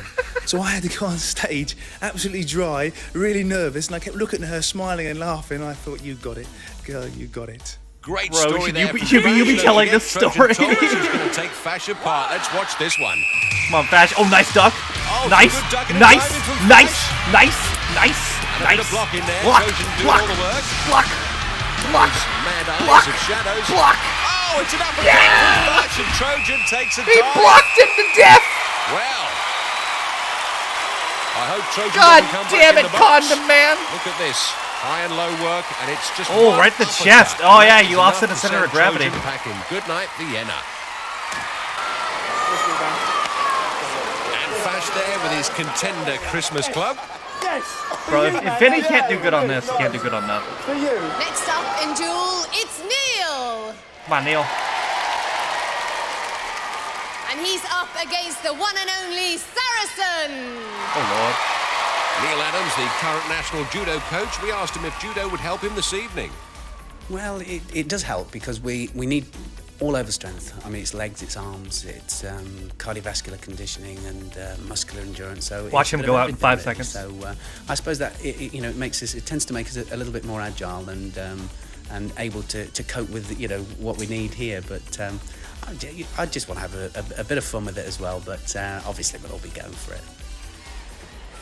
So I had to go on stage, absolutely dry, really nervous, and I kept looking at her, smiling and laughing. I thought, you got it. Girl, you got it. Great Bro, story should there. you be- from should you be Fash. telling Don't this forget, story? Trojan told us he was going to take Fash apart. Let's watch this one. Come on, Fash. Oh, nice duck. Oh, Nice, good duck and a nice, diving from nice, Fash. nice, nice, And a bit nice. of block in there. Block, Trojan doing block, all the work. block, block, Mad eyes block, of shadows. block. Oh, it's an uppercut Yeah! from Fash, and Trojan takes a He dive. blocked him to death. Well, I hope Trojan God doesn't come damn back it, in the box. Condom Man. Look at this. High and low work, and it's just Oh, one right in the uppercut. chest. Oh, And yeah, that you is lost enough in the to center send of gravity. Trojan packing. Good night, Vienna. And Fash there with his contender Christmas club. Yes! Bro, if Vinny can't do good on this, he can't do good on nothing. For you. Next up in duel, it's Neil. Come on, Neil. And he's up against the one and only Saracen. Oh, Lord. Neil Adams, the current national judo coach, we asked him if judo would help him this evening. Well, it does help because we need all over strength. I mean, it's legs, it's arms, it's cardiovascular conditioning and muscular endurance. So Watch it's a him bit go of out in everything, 5 really. seconds. So I suppose that it tends to make us a little bit more agile and able to cope with what we need here. But I just want to have a bit of fun with it as well. But obviously we'll all be going for it.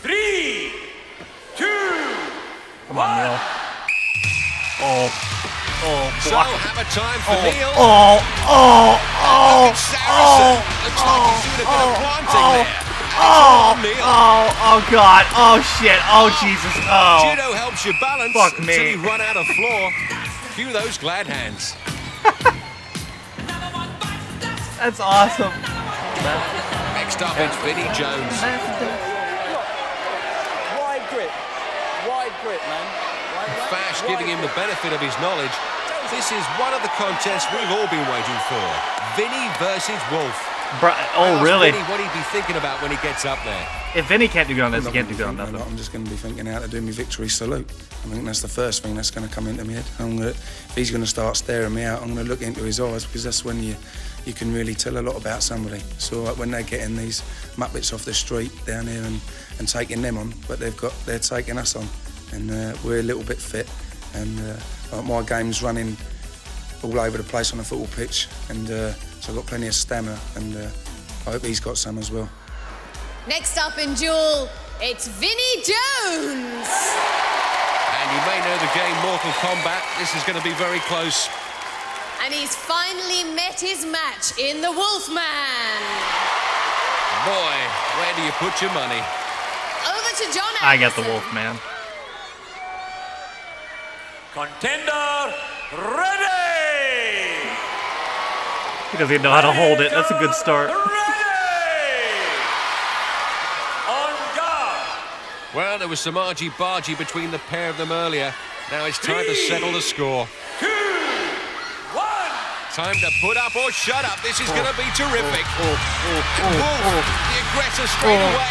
3, 2, Come on, Neil. Oh, So, block. hammer time for Oh, Neil. oh, oh, oh, Look at Saracen. Looks like he's doing a bit of planting there. And it's all on Neil. oh, God. Oh, shit. Oh, Jesus. Oh. Judo helps you balance Fuck until me. you run out of floor. Cue those glad hands. That's awesome. Next up, it's Vinnie Jones. Wide grip, man. Fash giving him the benefit of his knowledge. This is one of the contests we've all been waiting for. Vinnie versus Wolf. Bro, oh, really? Vinnie what he'd be thinking about when he gets up there. If Vinny can't do good on this, he can't do good on nothing. I'm just going to be thinking how to do my victory salute. I think that's the first thing that's going to come into my head. If he's going to start staring me out, I'm going to look into his eyes because that's when you can really tell a lot about somebody. So when they're getting these muppets off the street down here and taking them on, but they're taking us on, and we're a little bit fit, and my game's running all over the place on a football pitch, and so I've got plenty of stamina, and I hope he's got some as well. Next up in duel, it's Vinnie Jones. And you may know the game Mortal Kombat. This is going to be very close. And he's finally met his match in the Wolfman. Boy, where do you put your money? Over to John Anderson. I get the Wolfman. Contender ready! He doesn't even know how to hold it. That's a good start. Well, there was some argy-bargy between the pair of them earlier. Now it's time to settle the score. 2, 1. Time to put up or shut up. This is going to be terrific. Wolf, the aggressor straight away.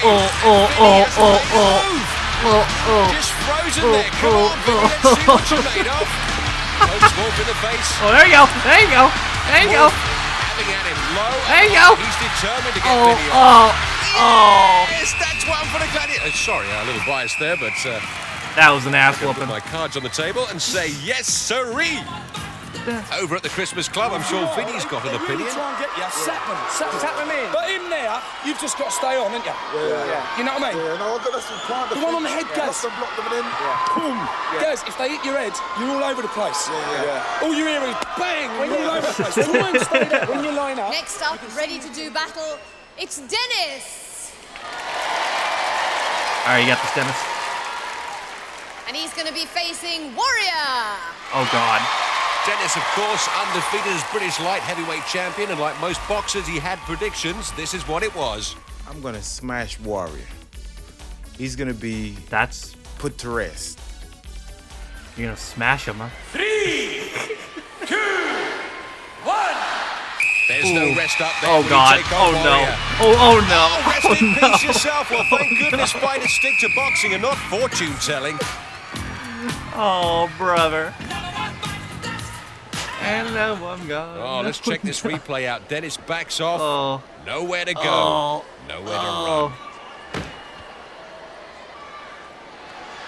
Just frozen there. Come on, Vinny, let's see what you're made of. Pokes Wolf in the face. Oh, there you go. There you go. There you go. Having at him low. There you go. He's determined to get Vinny off. Yes, that's one for the Gladiators. Sorry, a little biased there, but that was an ass I'm gonna whooping. put my cards on the table and say yes, sirree. Over at the Christmas Club, I'm sure Vinny's got an opinion. Really try and get you. Sat them in. But him there, you've just got to stay on, haven't you? Yeah. You know what I mean? Yeah, no, I've got some time. The one on the head, Gaz. Block them in. Boom. Gaz, if they hit your head, you're all over the place. All you hear is bang, when you're all over the place. Try and stay there when you line up. Next up, ready to do battle, it's Dennis. All right, you got this, Dennis. And he's going to be facing Warrior. Oh, God. Dennis, of course, undefeated as British light heavyweight champion, and like most boxers, he had predictions. This is what it was. I'm going to smash Warrior. He's going to be put to rest. You're going to smash him, huh? 3, 2, 1. There's no rest up there. Oh, God. Oh, no. Oh, no. Rest in peace yourself. Well, thank goodness fighters stick to boxing and not fortune telling. Oh, brother. And now I'm gone. Oh, let's check this replay out. Dennis backs off. Oh. Nowhere to go. Oh. Nowhere to run.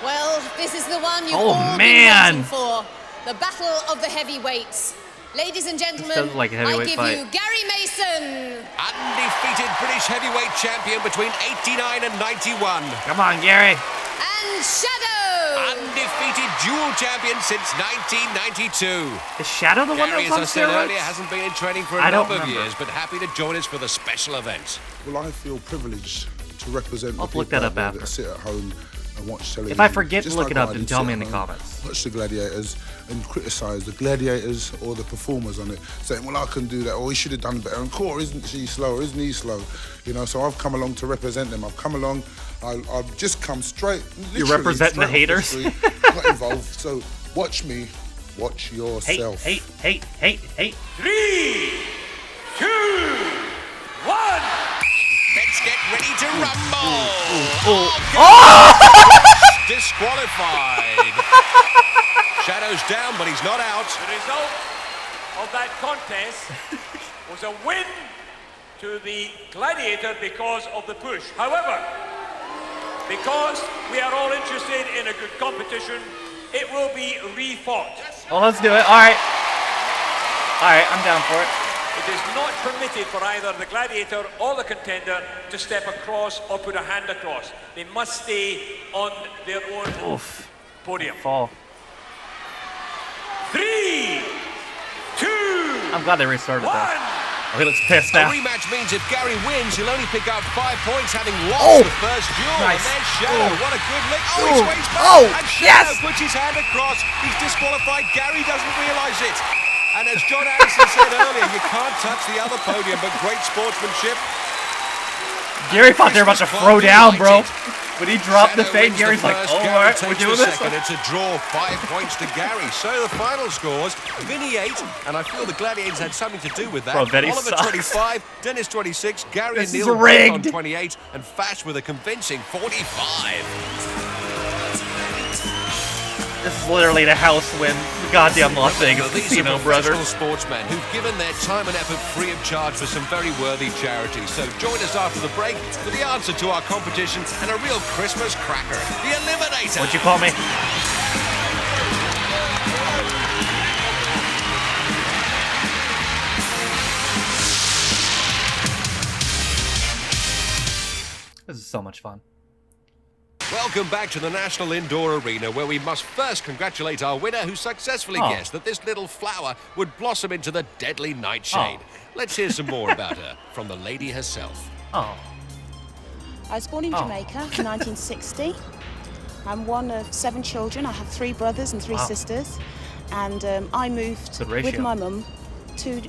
Well, this is the one you've Oh, all man. been waiting for. The battle of the heavyweights. Ladies and gentlemen, sounds like a I heavyweight give fight. you Gary Mason. Undefeated British heavyweight champion between 89 and 91. Come on, Gary. And Shadow. Undefeated dual champion since 1992. Is Shadow the one Gary, that was on as I said steroids? earlier, hasn't been in training for I a don't number of remember. years, but happy to join us for the special event. Well, I feel privileged to represent I'll the look people that up out there after. that sit at home and watch television. If I forget, Just look like it up I and did tell sit me at in the home, comments. Watch the Gladiators and criticise the Gladiators or the performers on it, saying, well, I can do that, or he should have done better. And Cora, isn't she slow, or isn't he slow? You know, so I've come along to represent them. I've come along, I've just come straight. You're representing the straight off haters? the street, not involved. So watch me, watch yourself. Hate. 3, 2, 1. Let's get ready to rumble. Disqualified. Shadow's down, but he's not out. The result of that contest was a win to the Gladiator because of the push. However, because we are all interested in a good competition, it will be refought. Well, let's do it. All right. All right, I'm down for it. It is not permitted for either the Gladiator or the Contender to step across or put a hand across. They must stay on their own podium. Fall. 3, 2, I'm glad they restarted that. 1. Oh, he looks pissed A now. rematch means if Gary wins, he'll only pick up 5 points, having lost Oh! the first duel. Nice. And there's Shadow. Oh. What a good lick. Oh, Oh. he sways back. Oh, And Shadow yes! puts his hand across. He's disqualified. Gary doesn't realise it. And as John Anderson said earlier, you can't touch the other podium, but great sportsmanship. Gary thought they were about to throw down, bro. When he dropped the Shadow fade, wins Gary's the like, first, oh, all Gary right, we're takes doing the this. second. It's a draw, 5 points to Gary. So the final scores, Vinny 8, and I feel the Gladiators had something to do with that. Bro, Vinny Oliver sucks. 25, Dennis 26, Gary This and is Neil both rigged. on 28, and Fash with a convincing 45. This is literally the house win. Goddamn Las Vegas These casino, are brother. professional sportsmen who've given their time and effort free of charge for some very worthy charities. So join us after the break for the answer to our competition and a real Christmas cracker, the Eliminator. What'd you call me? So much fun. Welcome back to the National Indoor Arena, where we must first congratulate our winner who successfully guessed that this little flower would blossom into the deadly nightshade. Let's hear some more about her from the lady herself. Oh. I was born in Jamaica in 1960. I'm one of 7 children. I have 3 brothers and 3 sisters. And I moved with my mum to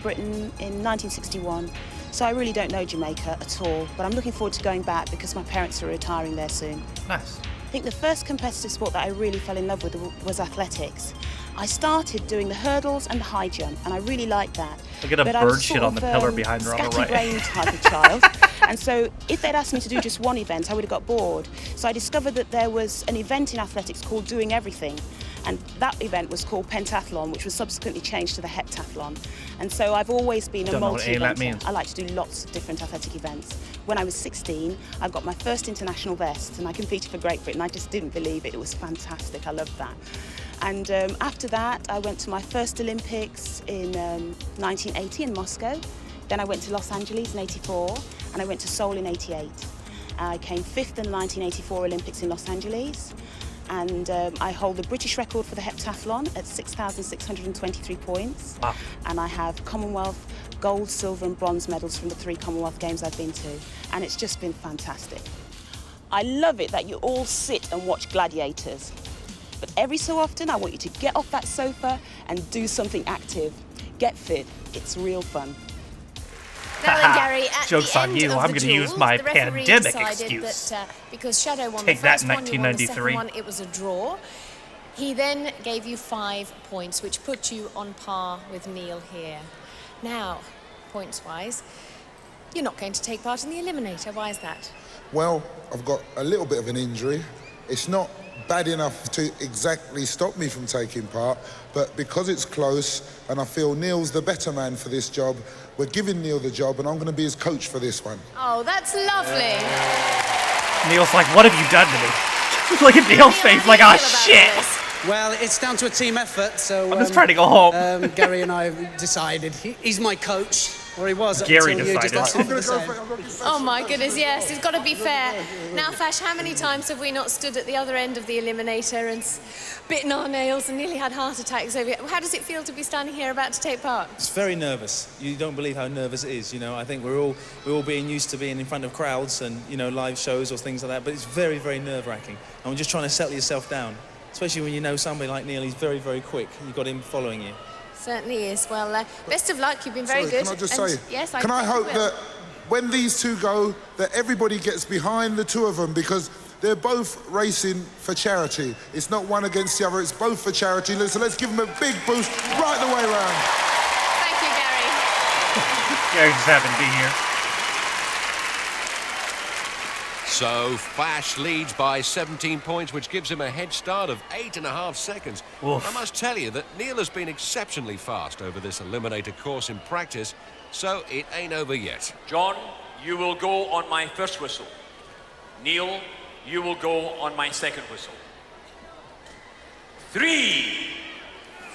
Britain in 1961. So I really don't know Jamaica at all, but I'm looking forward to going back because my parents are retiring there soon. Nice. I think the first competitive sport that I really fell in love with was athletics. I started doing the hurdles and the high jump, and I really liked that. Look at a bird shit on the pillar behind her on the right. Scatterbrained type of child. And so if they'd asked me to do just one event, I would have got bored. So I discovered that there was an event in athletics called Doing Everything. And that event was called pentathlon, which was subsequently changed to the heptathlon. And so I've always been a multi-eventer. I like to do lots of different athletic events. When I was 16, I got my first international vest, and I competed for Great Britain. I just didn't believe it. It was fantastic. I loved that. And after that, I went to my first Olympics in 1980 in Moscow. Then I went to Los Angeles in 84, and I went to Seoul in 88. I came 5th in the 1984 Olympics in Los Angeles. And I hold the British record for the heptathlon at 6,623 points. Wow. And I have Commonwealth gold, silver and bronze medals from the 3 Commonwealth Games I've been to. And it's just been fantastic. I love it that you all sit and watch Gladiators. But every so often, I want you to get off that sofa and do something active. Get fit. It's real fun. Now then, Gary, at Joke's the on end you. of I'm the going to use duel, my the referee pandemic decided excuse. that because Shadow won Take the that first in one, you won the 1993. second one, it was a draw. He then gave you 5 points, which put you on par with Neil here. Now, points-wise, you're not going to take part in the Eliminator. Why is that? Well, I've got a little bit of an injury. It's not bad enough to exactly stop me from taking part, but because it's close and I feel Neil's the better man for this job, we're giving Neil the job and I'm going to be his coach for this one. Oh, that's lovely. Neil's like, what have you done to me? Look at Neil's face like, oh shit. Well, it's down to a team effort, so... I'm just trying to go home. Gary and I have decided. He's my coach, or he was up Gary until you decided. just I'm going to go for Oh my goodness, yes, it's got to be fair. Now, Fash, how many times have we not stood at the other end of the Eliminator and bitten our nails and nearly had heart attacks over it? How does it feel to be standing here about to take part? It's very nervous. You don't believe how nervous it is. You know, I think we're all being used to being in front of crowds and, you know, live shows or things like that, but it's very, very nerve-wracking. And we're just trying to settle yourself down, especially when you know somebody like Neil. He's very, very quick. You've got him following you. Certainly is. Well, best of luck. You've been very good. Can I just And say, yes, can I hope will. that when these two go, that everybody gets behind the two of them, because they're both racing for charity. It's not one against the other, it's both for charity. So let's give them a big boost right the way around. Thank you, Gary. Gary's just happy to be here. So Fash leads by 17 points, which gives him a head start of 8.5 seconds. Oof. I must tell you that Neil has been exceptionally fast over this Eliminator course in practice, so it ain't over yet. John, you will go on my first whistle. Neil, you will go on my second whistle. 3,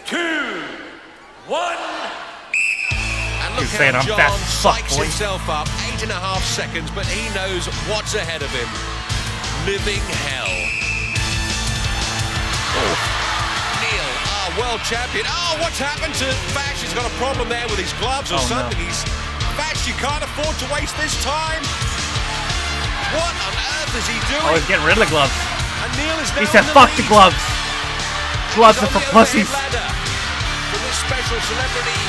2, 1. And look You're saying how I'm John fast as fuck, psychs boy. himself up. 8.5 seconds, but he knows what's ahead of him. Living hell. Oh. Neil, our world champion. Oh, what's happened to Fash? He's got a problem there with his gloves or Oh, no. something. Fash, you can't afford to waste this time. What on earth is he doing? Oh, he's getting rid of the gloves. And Neil is now He said, in the fuck lead. the gloves. Gloves He's are for on the overhead pussies. ladder for this special celebrity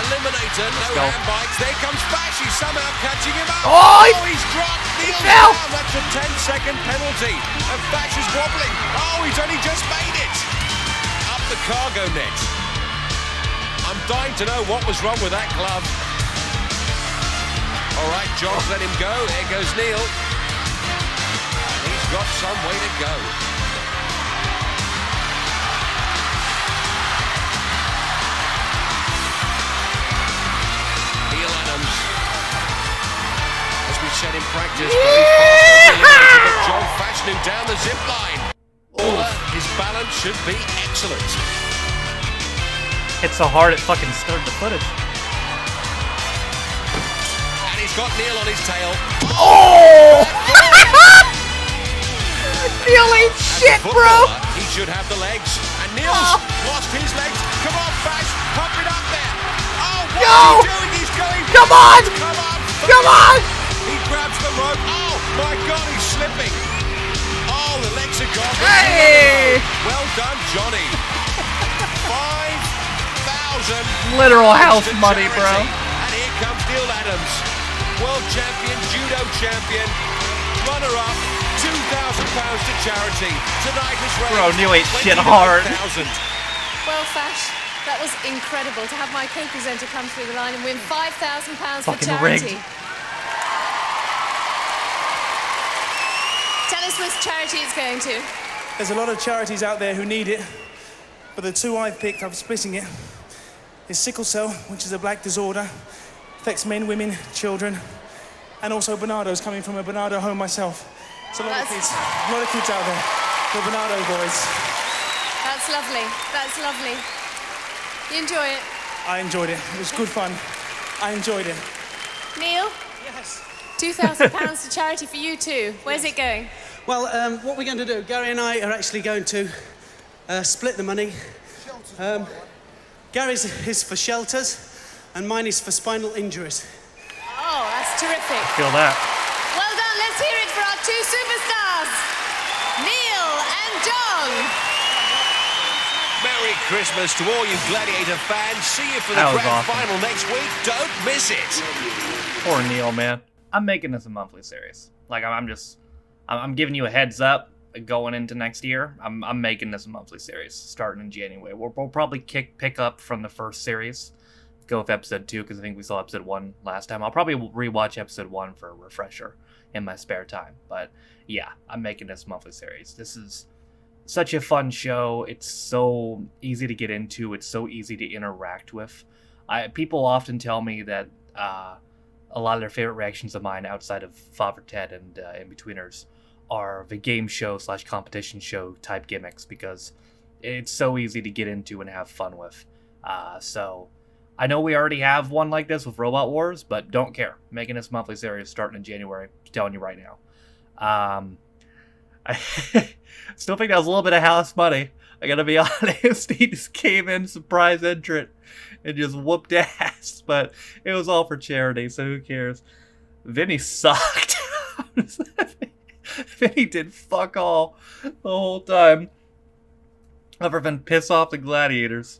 eliminator. No go. hand bites. There comes Fash. He's somehow catching him up. Oh, he's dropped. Neil fell. down. That's a 10-second penalty. And Fash is wobbling. Oh, he's only just made it. Up the cargo net. I'm dying to know what was wrong with that glove. All right, John's let him go. There goes Neil. And he's got some way to go. As we said in practice, very fast eliminator, but John Fash knew down the zip line. His balance should be excellent. Hit so hard it fucking stirred the footage. And he's got Neil on his tail. Oh! Neil ain't shit, bro! He should have the legs. And Neil's lost his legs. Come on, Fash, pump it up there. Oh, what's he doing? He's going. Come on! Come on! Come on! He grabs the rope. Oh, my God, he's slipping. Oh, the legs are gone. Hey! Well done, Johnny. 5,000. Literal house money, bro. And here comes Neil Adams, world champion, judo champion, runner-up, £2,000 to charity. Tonight has raised Bro, Neil ain't shit hard. Well, Fash, that was incredible to have my co-presenter come through the line and win £5,000 for Fucking charity. rigged. Tell us which charity it's going to. There's a lot of charities out there who need it, but the two I've picked, I'm splitting it, is sickle cell, which is a black disorder, affects men, women, children, and also Bernardo's, coming from a Bernardo home myself. It's a lot of kids out there, the Bernardo boys. That's lovely. That's lovely. You enjoy it? I enjoyed it. It was good fun. I enjoyed it. Neil? Yes. £2,000 to charity for you too. Where's it going? Well, what we're going to do, Gary and I are actually going to split the money. Gary's is for shelters, and mine is for spinal injuries. Oh, that's terrific. Feel that. Well done. Let's hear it for our two superstars, Neil and John. Merry Christmas to all you Gladiator fans. See you for the That was grand awesome. final next week. Don't miss it. Poor Neil, man. I'm making this a monthly series. Like, I'm giving you a heads up going into next year. I'm making this a monthly series starting in January. We'll probably pick up from the first series, go with episode 2 because I think we saw episode 1 last time. I'll probably rewatch episode 1 for a refresher in my spare time. But yeah, I'm making this a monthly series. This is such a fun show. It's so easy to get into. It's so easy to interact with. People often tell me that a lot of their favorite reactions of mine outside of Father Ted and In-Betweeners are the game show / competition show type gimmicks because it's so easy to get into and have fun with. So I know we already have one like this with Robot Wars, but don't care. Making this monthly series starting in January. I'm telling you right now. I still think that was a little bit of house money. I gotta be honest. He just came in surprise entrant and just whooped ass, but it was all for charity, so who cares? Vinny sucked. Vinny did fuck all the whole time, other than piss off the Gladiators.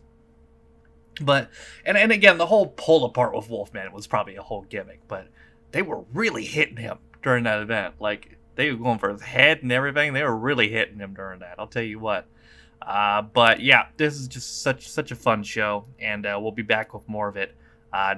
But and again, the whole pull apart with Wolfman was probably a whole gimmick, but they were really hitting him during that event. Like, they were going for his head and everything. They were really hitting him during that, I'll tell you what. But yeah, this is just such a fun show, and we'll be back with more of it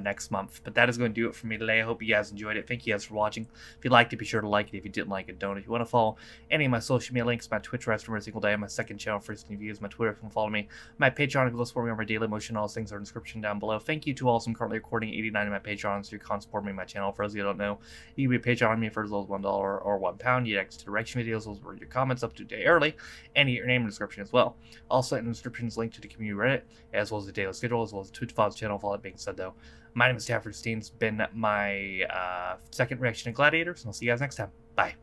next month. But that is going to do it for me today. I hope you guys enjoyed it. Thank you guys for watching. If you liked it, be sure to like it. If you didn't like it, don't. If you want to follow any of my social media links, my Twitch where I stream every single day, my second channel for new views, my Twitter if you want to follow me, my Patreon if you want to support me on my daily motion, all those things are in the description down below. Thank you to all. I'm currently recording 89 of my Patreons, so you can support me on my channel. For those of you who don't know, you can be a Patreon on me for as low as $1 or £1. You get access to direction videos, those were your comments up to a day early, and you get your name in the description as well. Also in the description is linked to the community Reddit, as well as the daily schedule, as well as the Twitch files channel. With all that being said though, my name is Stafford Steen. It's been my second reaction to Gladiators, and I'll see you guys next time. Bye.